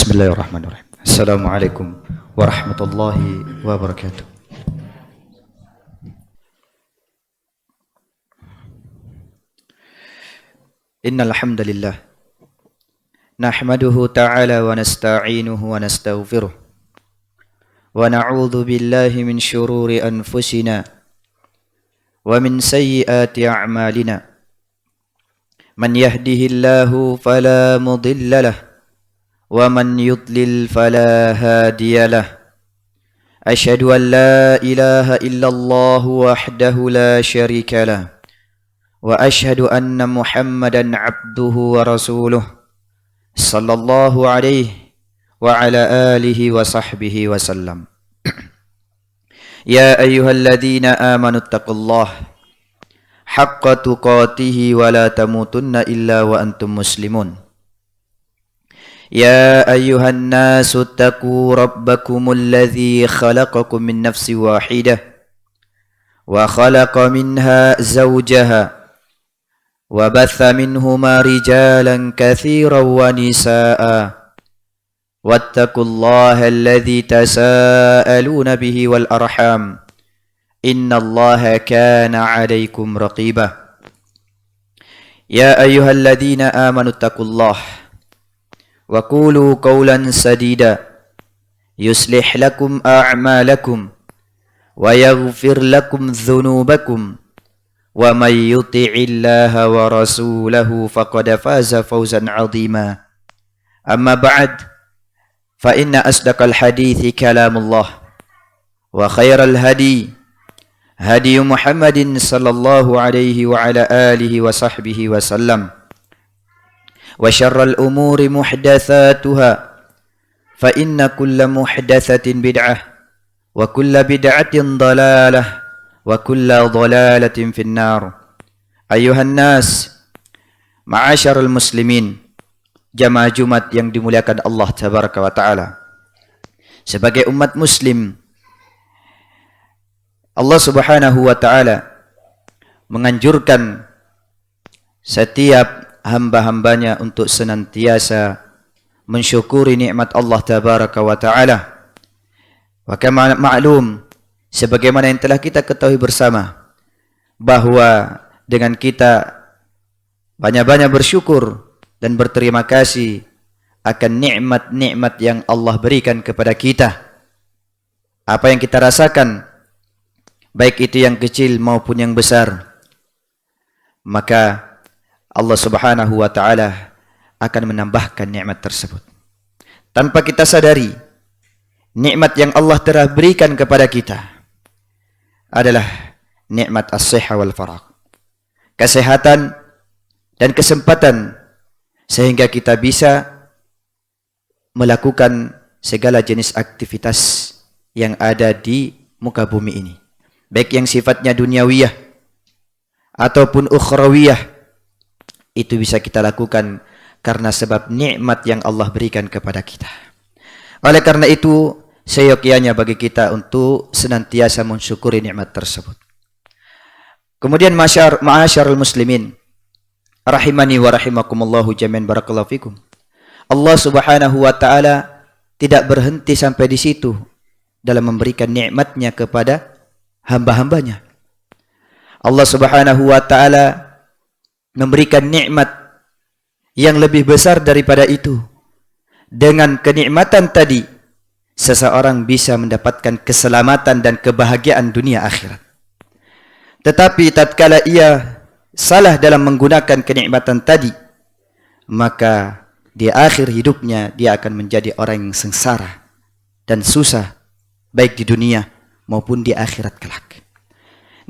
Bismillahirrahmanirrahim. Assalamualaikum warahmatullahi wabarakatuh. Innal hamdalillah nahmaduhu ta'ala wa nasta'inuhu wa nastaghfiruh wa na'udzu billahi min shururi anfusina wa min sayyiati a'malina. Man yahdihillahu fala mudilla lahu ومن يضلل فلا هادي له أشهد أن لا إله إلا الله وحده لا شريك له وأشهد أن محمدا عبده ورسوله صلى الله عليه وعلى آله وصحبه وسلم. يا أيها الذين آمنوا اتقوا الله حق تقاته ولا تموتن إلا وأنتم مسلمون. يا أيها الناس اتقوا ربكم الذي خلقكم من نفس واحدة وخلق منها زوجها وبث منهما رجالا كثيرا ونساء واتقوا الله الذي تساءلون به والأرحام إن الله كان عليكم رقيبا. يا أيها الذين آمنوا اتقوا الله وقولوا قولا سديدا يصلح لكم أعمالكم ويغفر لكم ذنوبكم ومن يطع الله ورسوله فقد فاز فوزا عظيما. أما بعد فإن أصدق الحديث كلام الله وخير الهدي هدي محمد صلى الله عليه وعلى آله وصحبه وسلم وشر الأمور محدثاتها فإن كل محدثة بدعة وكل بدعة ضلالة وكل ضلالة في النار. أيها الناس معاشر المسلمين, jamaah Jumat yang dimuliakan Allah Tabaraka wa Ta'ala. Sebagai umat muslim, Allah Subhanahu wa Ta'ala menganjurkan setiap hamba-hambanya untuk senantiasa mensyukuri nikmat Allah Tabaraka wa Ta'ala. Wa kama ma'lum, sebagaimana yang telah kita ketahui bersama, bahwa dengan kita banyak-banyak bersyukur dan berterima kasih akan nikmat-nikmat yang Allah berikan kepada kita. Apa yang kita rasakan, baik itu yang kecil maupun yang besar, maka Allah Subhanahu wa Ta'ala akan menambahkan nikmat tersebut. Tanpa kita sadari, nikmat yang Allah telah berikan kepada kita adalah nikmat as-sihha wal faragh, kesehatan dan kesempatan, sehingga kita bisa melakukan segala jenis aktivitas yang ada di muka bumi ini, baik yang sifatnya duniawiyah ataupun ukhrawiyah. Itu bisa kita lakukan karena sebab nikmat yang Allah berikan kepada kita. Oleh karena itu, seyogyanya bagi kita untuk senantiasa mensyukuri nikmat tersebut. Kemudian ma'asyarul muslimin, rahimani wa rahimakumullahu jami'an, barakallahu fikum. Allah Subhanahu wa Ta'ala tidak berhenti sampai di situ dalam memberikan nikmatnya kepada hamba-hambanya. Allah Subhanahu wa Ta'ala memberikan nikmat yang lebih besar daripada itu. Dengan kenikmatan tadi, seseorang bisa mendapatkan keselamatan dan kebahagiaan dunia akhirat. Tetapi tatkala ia salah dalam menggunakan kenikmatan tadi, maka di akhir hidupnya dia akan menjadi orang yang sengsara dan susah, baik di dunia maupun di akhirat kelak.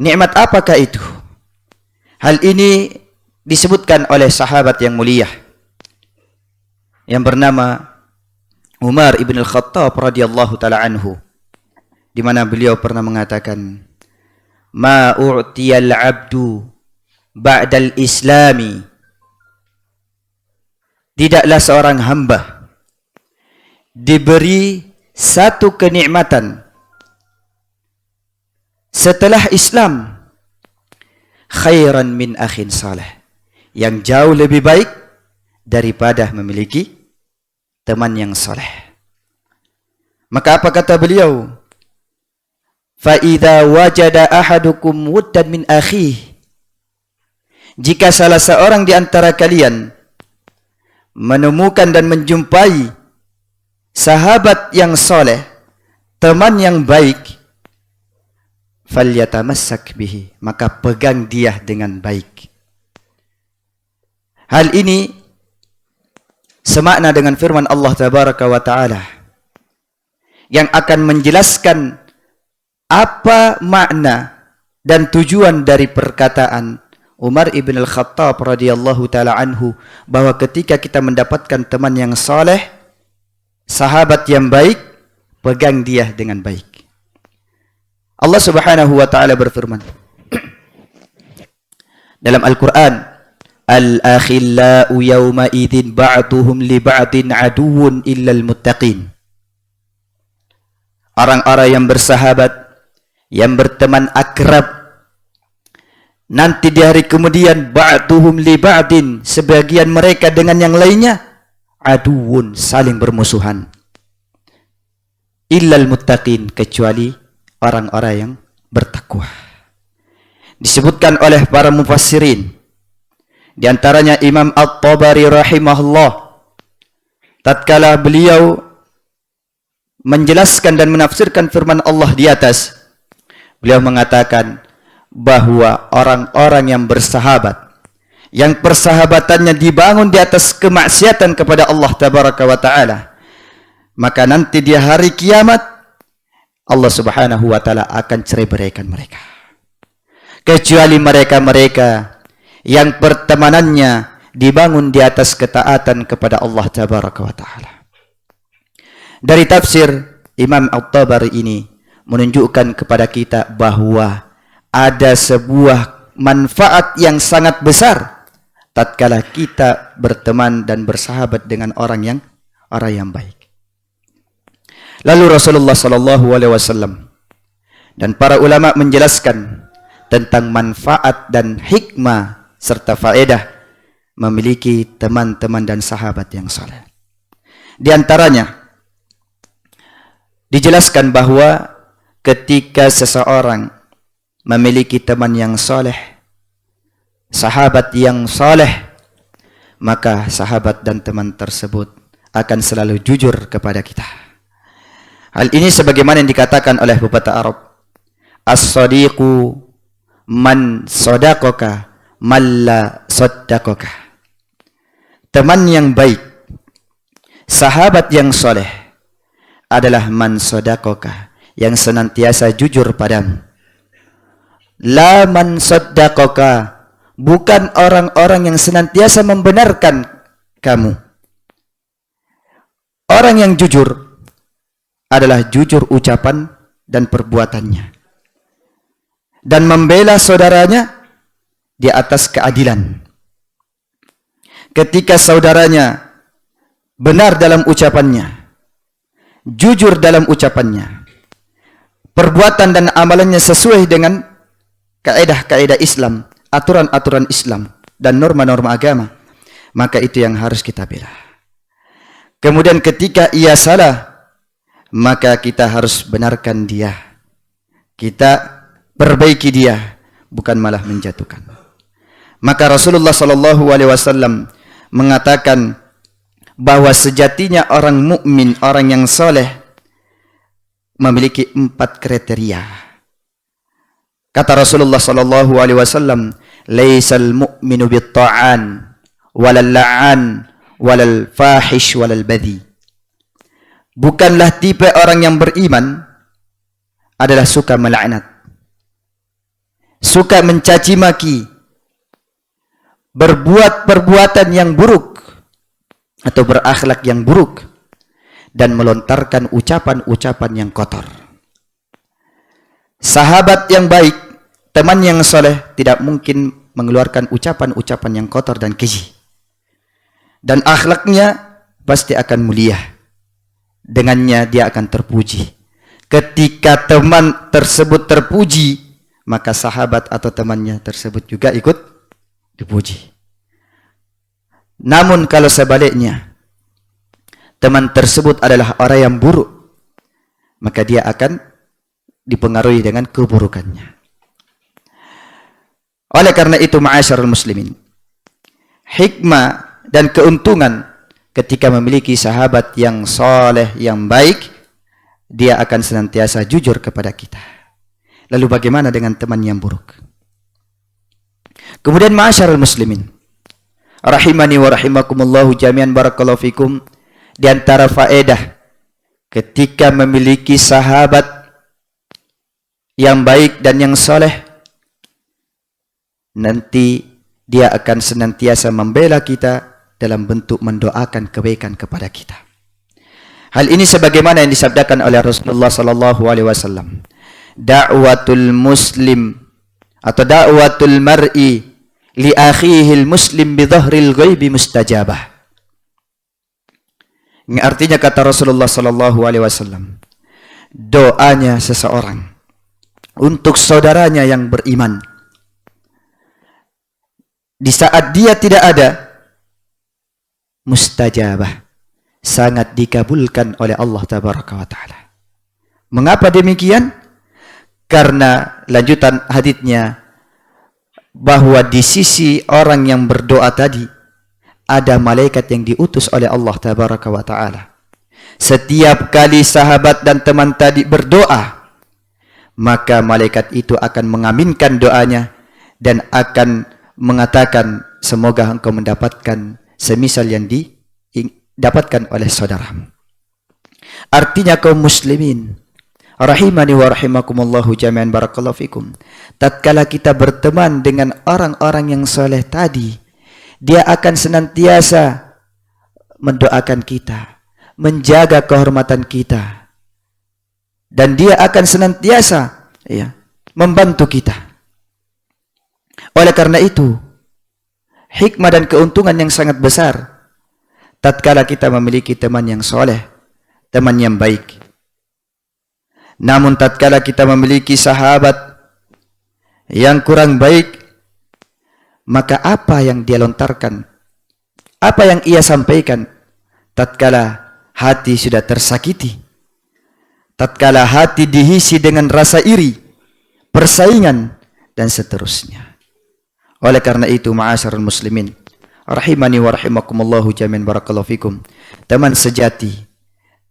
Nikmat apakah itu? Hal ini disebutkan oleh sahabat yang mulia yang bernama Umar ibn al-Khattab radhiyallahu ta'ala anhu, di mana beliau pernah mengatakan, ma u'tiyal abdu ba'dal islami, tidaklah seorang hamba diberi satu kenikmatan setelah Islam khairan min akhin salih, yang jauh lebih baik daripada memiliki teman yang soleh. Maka apa kata beliau? Fa idza wajada ahadukum wuddan min akhihi, jika salah seorang di antara kalian menemukan dan menjumpai sahabat yang soleh, teman yang baik, falyatamassak bihi, maka pegang dia dengan baik. Hal ini semakna dengan firman Allah Tabaraka wa Ta'ala yang akan menjelaskan apa makna dan tujuan dari perkataan Umar ibn al-Khattab radhiyallahu ta'ala anhu, bahwa ketika kita mendapatkan teman yang saleh, sahabat yang baik, pegang dia dengan baik. Allah Subhanahu wa ta'ala berfirman dalam Al-Quran, al-akhillau yawma idzin ba'duhum li ba'din aduwwun illal muttaqin. Orang-orang yang bersahabat, yang berteman akrab, nanti di hari kemudian ba'duhum li ba'din, sebagian mereka dengan yang lainnya aduwwun, saling bermusuhan, illal muttaqin, kecuali orang-orang yang bertakwa. Disebutkan oleh para mufassirin, di antaranya Imam At-Tabari rahimahullah, tatkala beliau menjelaskan dan menafsirkan firman Allah di atas, beliau mengatakan bahwa orang-orang yang bersahabat, yang persahabatannya dibangun di atas kemaksiatan kepada Allah Tabaraka wa Ta'ala, maka nanti di hari kiamat Allah Subhanahu wa Ta'ala akan cerai-beraikan mereka, kecuali mereka-mereka yang pertemanannya dibangun di atas ketaatan kepada Allah Tabaraka wa Ta'ala. Dari tafsir Imam At-Tabari ini menunjukkan kepada kita bahwa ada sebuah manfaat yang sangat besar tatkala kita berteman dan bersahabat dengan orang yang baik. Lalu Rasulullah sallallahu alaihi wasallam dan para ulama menjelaskan tentang manfaat dan hikmah serta faedah memiliki teman-teman dan sahabat yang saleh. Di antaranya dijelaskan bahwa ketika seseorang memiliki teman yang saleh, sahabat yang saleh, maka sahabat dan teman tersebut akan selalu jujur kepada kita. Hal ini sebagaimana yang dikatakan oleh pepatah Arab, as-sadiqu man sadaqaka man la saddaqaka. Teman yang baik, sahabat yang saleh adalah man sadaqaka, yang senantiasa jujur padamu. La man saddaqaka, bukan orang-orang yang senantiasa membenarkan kamu. Orang yang jujur adalah jujur ucapan dan perbuatannya, dan membela saudaranya di atas keadilan. Ketika saudaranya benar dalam ucapannya, jujur dalam ucapannya, perbuatan dan amalannya sesuai dengan kaidah-kaidah Islam, aturan-aturan Islam dan norma-norma agama, maka itu yang harus kita bela. Kemudian ketika ia salah, maka kita harus benarkan dia, kita perbaiki dia, bukan malah menjatuhkan. Maka Rasulullah sallallahu alaihi wasallam mengatakan bahwa sejatinya orang mukmin, orang yang saleh, memiliki 4 kriteria. Kata Rasulullah sallallahu alaihi wasallam, "Laisal mu'minu bit-ta'an walal la'an walal fahish walal badhi." Bukanlah tipe orang yang beriman adalah suka melaknat, suka mencaci maki, berbuat perbuatan yang buruk atau berakhlak yang buruk, dan melontarkan ucapan-ucapan yang kotor. Sahabat yang baik, teman yang soleh, tidak mungkin mengeluarkan ucapan-ucapan yang kotor dan keji, dan akhlaknya pasti akan mulia. Dengannya dia akan terpuji. Ketika teman tersebut terpuji, maka sahabat atau temannya tersebut juga ikut dipuji. Namun kalau sebaliknya, teman tersebut adalah orang yang buruk, maka dia akan dipengaruhi dengan keburukannya. Oleh karena itu, ma'asyarul muslimin, hikmah dan keuntungan ketika memiliki sahabat yang soleh, yang baik, dia akan senantiasa jujur kepada kita. Lalu bagaimana dengan teman yang buruk? Kemudian ma'asyarul muslimin, rahimani wa rahimakumullahu jami'an, barakallahu fikum, di antara faedah ketika memiliki sahabat yang baik dan yang soleh, nanti dia akan senantiasa membela kita dalam bentuk mendoakan kebaikan kepada kita. Hal ini sebagaimana yang disabdakan oleh Rasulullah sallallahu alaihi wasallam, da'watul muslim atau da'watul mar'i li akhihil muslim bi dhahril ghaibi mustajabah. Ini artinya, kata Rasulullah sallallahu alaihi wasallam, doanya seseorang untuk saudaranya yang beriman di saat dia tidak ada, mustajabah, sangat dikabulkan oleh Allah tabaraka wa taala. Mengapa demikian? Karena lanjutan haditsnya, bahwa di sisi orang yang berdoa tadi ada malaikat yang diutus oleh Allah tabaraka wa taala. Setiap kali sahabat dan teman tadi berdoa, maka malaikat itu akan mengaminkan doanya dan akan mengatakan, semoga engkau mendapatkan semisal yang didapatkan oleh saudaramu. Artinya, kaum muslimin, rahimani wa rahimakumullahu jami'an, barakallahu fikum, tatkala kita berteman dengan orang-orang yang soleh tadi, dia akan senantiasa mendoakan kita, menjaga kehormatan kita, dan dia akan senantiasa membantu kita. Oleh karena itu, hikmah dan keuntungan yang sangat besar tatkala kita memiliki teman yang soleh, teman yang baik. Namun tatkala kita memiliki sahabat yang kurang baik, maka apa yang dia lontarkan, apa yang ia sampaikan tatkala hati sudah tersakiti, tatkala hati diisi dengan rasa iri, persaingan, dan seterusnya. Oleh karena itu, ma'asyarul muslimin, rahimani wa rahimakumullahu jami'an, barakallahu fikum, teman sejati,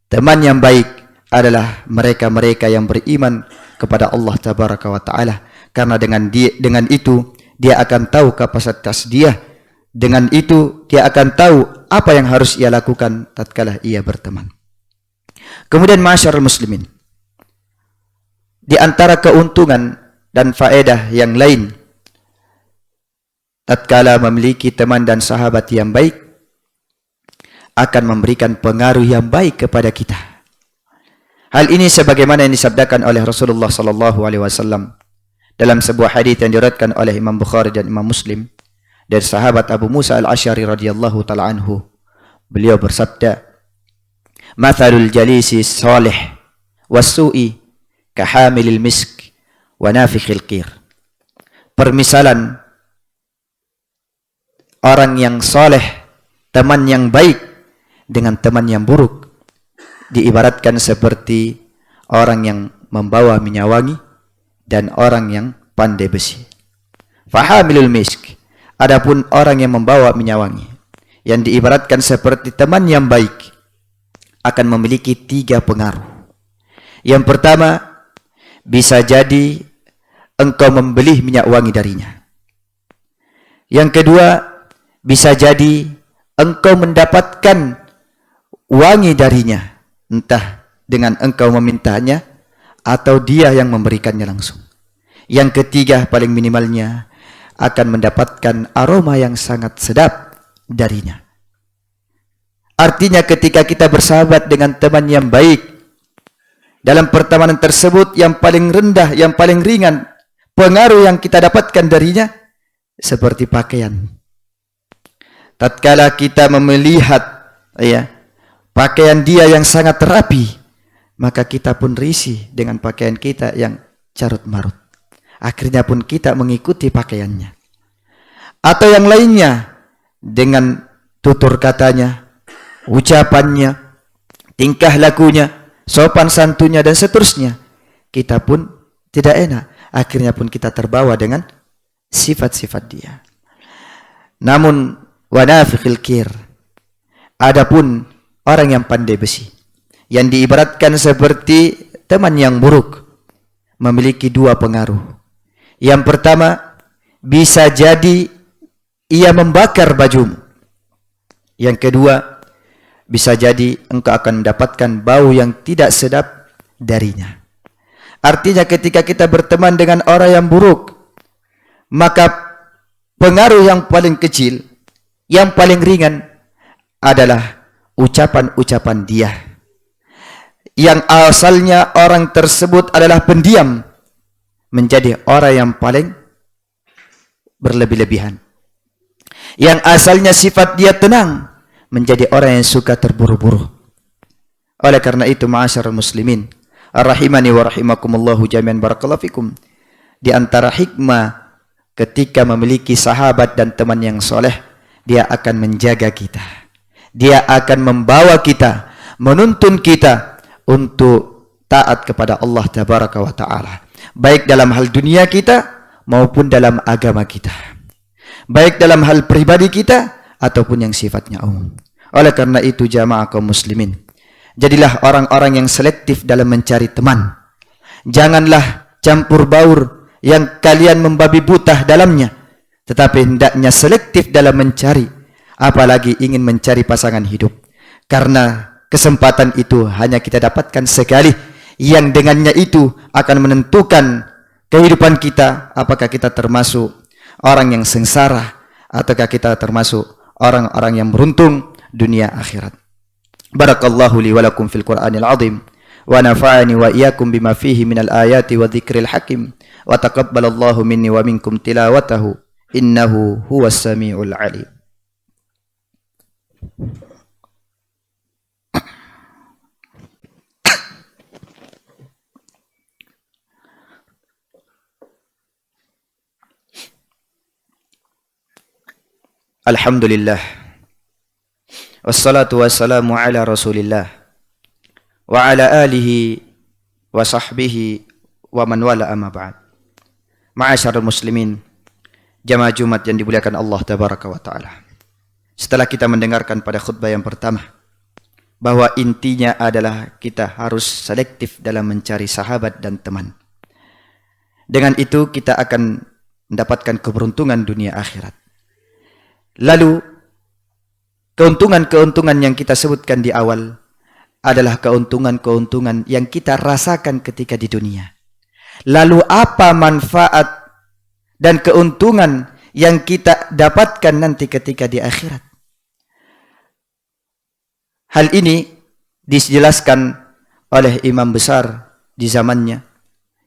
teman yang baik adalah mereka-mereka yang beriman kepada Allah tabaraka wa taala, karena dengan itu dia akan tahu kapasitas dia, dengan itu dia akan tahu apa yang harus ia lakukan tatkala ia berteman. Kemudian ma'asyarul muslimin, di antara keuntungan dan faedah yang lain tatkala memiliki teman dan sahabat yang baik, akan memberikan pengaruh yang baik kepada kita. Hal ini sebagaimana yang disabdakan oleh Rasulullah sallallahu alaihi wasallam dalam sebuah hadis yang diriwayatkan oleh Imam Bukhari dan Imam Muslim dari sahabat Abu Musa Al-Asy'ari radhiyallahu taala anhu. Beliau bersabda, "Mathalul jalisi salih was-su'i kahamilil misk wa nafikhil qir." Permisalan orang yang soleh, teman yang baik, dengan teman yang buruk diibaratkan seperti orang yang membawa minyak wangi dan orang yang pandai besi. Fahamilul misk, adapun orang yang membawa minyak wangi, yang diibaratkan seperti teman yang baik, akan memiliki 3 pengaruh. Yang pertama, bisa jadi engkau membeli minyak wangi darinya. Yang kedua, bisa jadi engkau mendapatkan wangi darinya, entah dengan engkau memintanya atau dia yang memberikannya langsung. Yang ketiga, paling minimalnya akan mendapatkan aroma yang sangat sedap darinya. Artinya, ketika kita bersahabat dengan teman yang baik, dalam pertemanan tersebut yang paling rendah, yang paling ringan, pengaruh yang kita dapatkan darinya seperti pakaian. Tatkala kita melihat pakaian dia yang sangat rapi, maka kita pun risih dengan pakaian kita yang carut marut. Akhirnya pun kita mengikuti pakaiannya. Atau yang lainnya, dengan tutur katanya, ucapannya, tingkah lakunya, sopan santunnya dan seterusnya, kita pun tidak enak. Akhirnya pun kita terbawa dengan sifat-sifat dia. Namun wanafikhil kir, adapun orang yang pandai besi, yang diibaratkan seperti teman yang buruk, memiliki dua pengaruh. Yang pertama, bisa jadi ia membakar bajumu. Yang kedua, bisa jadi engkau akan mendapatkan bau yang tidak sedap darinya. Artinya ketika kita berteman dengan orang yang buruk, maka pengaruh yang paling kecil, yang paling ringan adalah ucapan-ucapan dia, yang asalnya orang tersebut adalah pendiam, menjadi orang yang paling berlebih-lebihan. Yang asalnya sifat dia tenang, menjadi orang yang suka terburu-buru. Oleh karena itu, ma'asyarul muslimin, rahimani wa rahimakumullahu jami'an, barakallahu fikum, di antara hikmah ketika memiliki sahabat dan teman yang soleh, dia akan menjaga kita. Dia akan membawa kita, menuntun kita untuk taat kepada Allah tabaraka wa ta'ala, baik dalam hal dunia kita maupun dalam agama kita, baik dalam hal pribadi kita ataupun yang sifatnya umum. Oleh karena itu, jamaah kaum muslimin, jadilah orang-orang yang selektif dalam mencari teman. Janganlah campur baur yang kalian membabi buta dalamnya, tetapi hendaknya selektif dalam mencari, apalagi ingin mencari pasangan hidup. Karena kesempatan itu hanya kita dapatkan sekali, yang dengannya itu akan menentukan kehidupan kita, apakah kita termasuk orang yang sengsara ataukah kita termasuk orang-orang yang beruntung dunia akhirat. Barakallahu li wa lakum fil Qur'anil azim wa nafa'ani wa iyyakum bima fihi minal ayati wa dzikril hakim wa taqabbalallahu minni wa minkum tilawatahu innahu huwas samiul alim. Alhamdulillah, wassalatu wassalamu ala rasulillah wa ala alihi wa sahbihi wa man wala amma ba'd. Ma'asyarul muslimin, jamaah Jumat yang dimuliakan Allah tabaraka wa ta'ala, setelah kita mendengarkan pada khutbah yang pertama bahwa intinya adalah kita harus selektif dalam mencari sahabat dan teman, dengan itu kita akan mendapatkan keberuntungan dunia akhirat. Lalu keuntungan-keuntungan yang kita sebutkan di awal adalah keuntungan-keuntungan yang kita rasakan ketika di dunia. Lalu apa manfaat dan keuntungan yang kita dapatkan nanti ketika di akhirat? Hal ini dijelaskan oleh imam besar di zamannya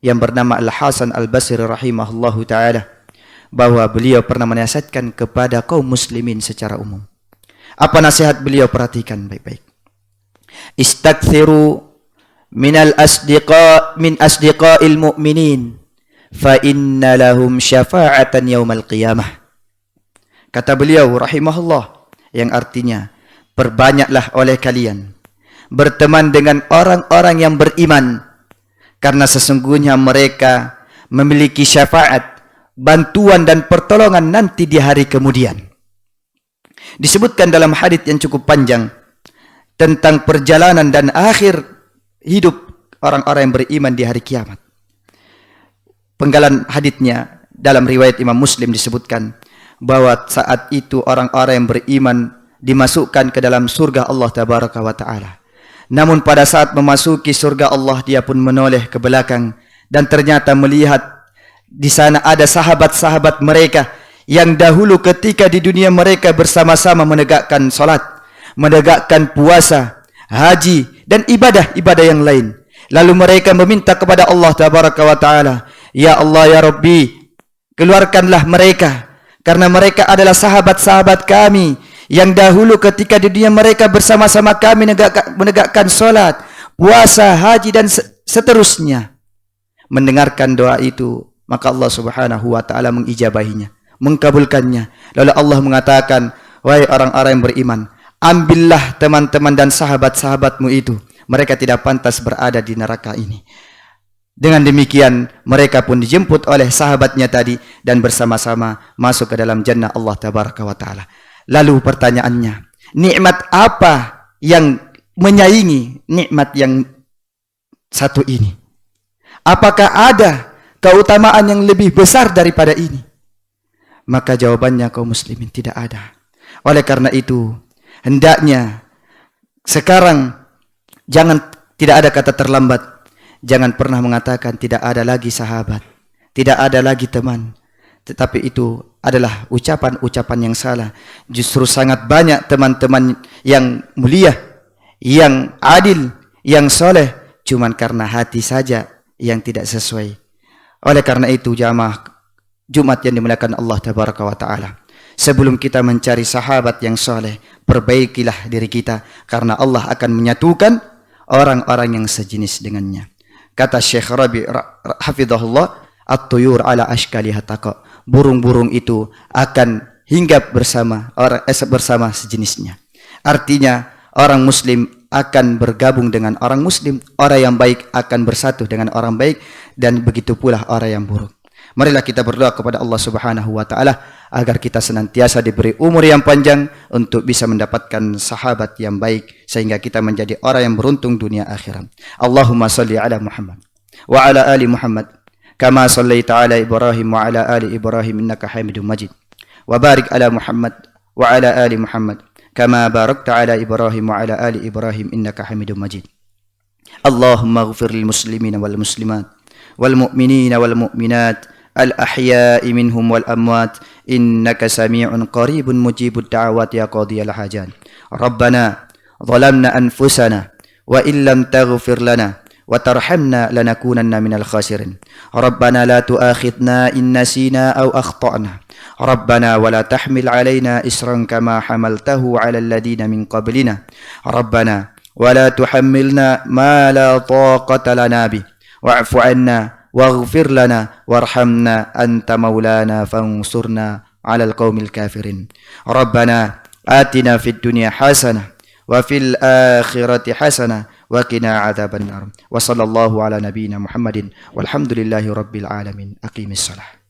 yang bernama Al-Hasan Al-Basri rahimahullahu ta'ala, bahwa beliau pernah menasihatkan kepada kaum muslimin secara umum. Apa nasihat beliau? Perhatikan baik-baik. Istakthiru min asdiqa'il mu'minin fa inna lahum syafa'atan yaumal qiyamah. Kata beliau rahimahullah, yang artinya, perbanyaklah oleh kalian berteman dengan orang-orang yang beriman, karena sesungguhnya mereka memiliki syafaat, bantuan dan pertolongan nanti di hari kemudian. Disebutkan dalam hadits yang cukup panjang tentang perjalanan dan akhir hidup orang-orang yang beriman di hari kiamat. Penggalan haditsnya dalam riwayat Imam Muslim disebutkan bahwa saat itu orang-orang yang beriman dimasukkan ke dalam surga Allah tabaraka wa ta'ala. Namun pada saat memasuki surga Allah, dia pun menoleh ke belakang dan ternyata melihat di sana ada sahabat-sahabat mereka yang dahulu ketika di dunia mereka bersama-sama menegakkan salat, menegakkan puasa, haji dan ibadah-ibadah yang lain. Lalu mereka meminta kepada Allah tabaraka wa ta'ala, ya Allah ya Rabbi, keluarkanlah mereka, karena mereka adalah sahabat-sahabat kami yang dahulu ketika di dunia mereka bersama-sama kami menegakkan salat, puasa, haji dan seterusnya. Mendengarkan doa itu, maka Allah subhanahu wa ta'ala mengijabahinya, mengkabulkannya. Lalu Allah mengatakan, wahai orang-orang yang beriman, ambillah teman-teman dan sahabat-sahabatmu itu. Mereka tidak pantas berada di neraka ini. Dengan demikian mereka pun dijemput oleh sahabatnya tadi dan bersama-sama masuk ke dalam jannah Allah Tabaraka wa Ta'ala. Lalu pertanyaannya, nikmat apa yang menyaingi nikmat yang satu ini? Apakah ada keutamaan yang lebih besar daripada ini? Maka jawabannya kaum muslimin, tidak ada. Oleh karena itu hendaknya sekarang tidak ada kata terlambat. Jangan pernah mengatakan tidak ada lagi sahabat, tidak ada lagi teman. Tetapi itu adalah ucapan-ucapan yang salah. Justru sangat banyak teman-teman yang mulia, yang adil, yang soleh, cuman karena hati saja yang tidak sesuai. Oleh karena itu jamaah Jumat yang dimuliakan Allah Tabaraka wa Ta'ala, sebelum kita mencari sahabat yang soleh, perbaikilah diri kita, karena Allah akan menyatukan orang-orang yang sejenis dengannya. Kata Syekh Rabi hafizahullah, at-tuyur ala ashkaliha taqa. Burung-burung itu akan hinggap bersama sejenisnya. Artinya orang muslim akan bergabung dengan orang muslim, orang yang baik akan bersatu dengan orang baik, dan begitu pula orang yang buruk. Marilah kita berdoa kepada Allah Subhanahu wa Ta'ala agar kita senantiasa diberi umur yang panjang untuk bisa mendapatkan sahabat yang baik, sehingga kita menjadi orang yang beruntung dunia akhirat. Allahumma salli ala Muhammad wa ala ali Muhammad kama sallaita ala Ibrahim wa ala ali Ibrahim innaka Hamidum Majid, wa barik ala Muhammad wa ala ali Muhammad kama barakta ala Ibrahim wa ala ali Ibrahim innaka Hamidum Majid. Allahumma ighfir lil muslimina wal muslimat wal mu'minina wal mu'minat الأحياء منهم والأموات إنك سميع قريب مجيب الدعوات يا قاضي الحاجات. ربنا ظلمنا أنفسنا وإن لم تغفر لنا وترحمنا لنكونن من الخاسرين. ربنا لا تؤاخذنا إن نسينا أو أخطأنا. ربنا ولا تحمل علينا إصرا كما حملته على الذين من قبلنا. ربنا ولا تحملنا ما لا طاقة لنا به واعف عنا واغفر لنا وارحمنا أنت مولانا فانصرنا على القوم الكافرين. ربنا آتنا في الدنيا حسنة وفي الآخرة حسنة وقنا عذاب النار. وصلى الله على نبينا محمد والحمد لله رب العالمين. أقيم الصلاة.